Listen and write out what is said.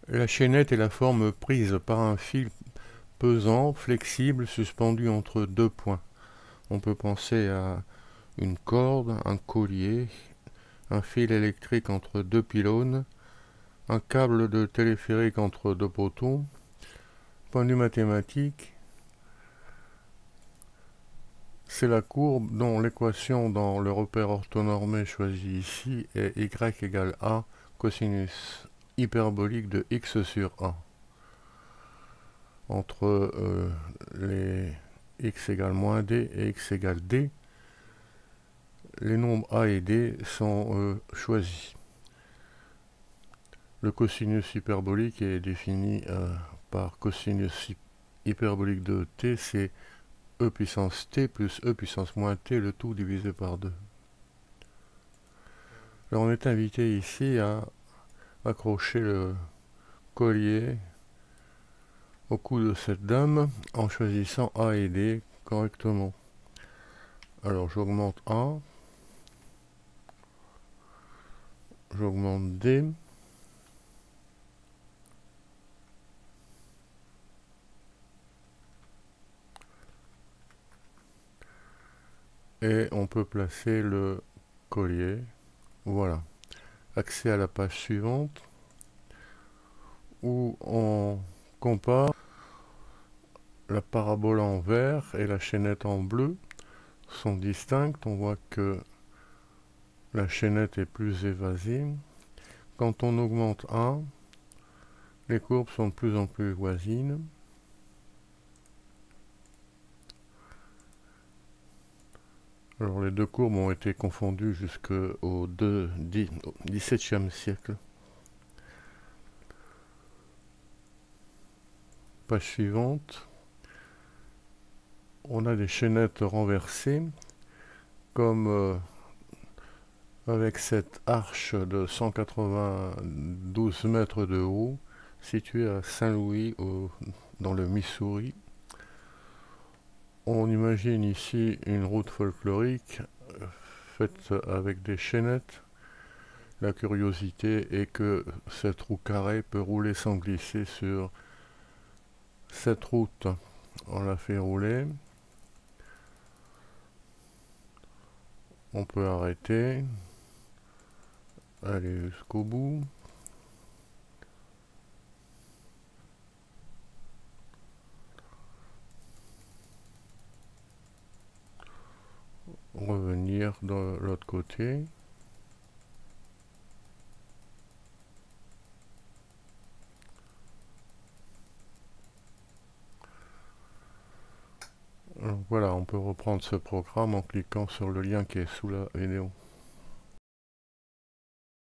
La chaînette est la forme prise par un fil pesant, flexible, suspendu entre deux points. On peut penser à une corde, un collier, un fil électrique entre deux pylônes, un câble de téléphérique entre deux poteaux. Point de vue mathématique, c'est la courbe dont l'équation dans le repère orthonormé choisi ici est y égale a cosinus hyperbolique de x sur a. Entre les x égale moins d et x égale d, les nombres a et d sont choisis. Le cosinus hyperbolique est défini par cosinus hyperbolique de t, c'est e puissance t plus e puissance moins t, le tout divisé par 2. Alors on est invité ici à accrocher le collier au cou de cette dame en choisissant A et D correctement. Alors j'augmente A, j'augmente D, et on peut placer le collier. Voilà. Accès à la page suivante où on compare la parabole en vert et la chaînette en bleu sont distinctes. On voit que la chaînette est plus évasée. Quand on augmente 1, les courbes sont de plus en plus voisines. Alors les deux courbes ont été confondues jusqu'au XVIIe siècle. Page suivante. On a des chaînettes renversées, comme avec cette arche de 192 mètres de haut, située à Saint-Louis, dans le Missouri. On imagine ici une route folklorique faite avec des chaînettes. La curiosité est que cette roue carrée peut rouler sans glisser sur cette route. On la fait rouler. On peut arrêter, aller jusqu'au bout. Revenir de l'autre côté. Donc voilà, on peut reprendre ce programme en cliquant sur le lien qui est sous la vidéo.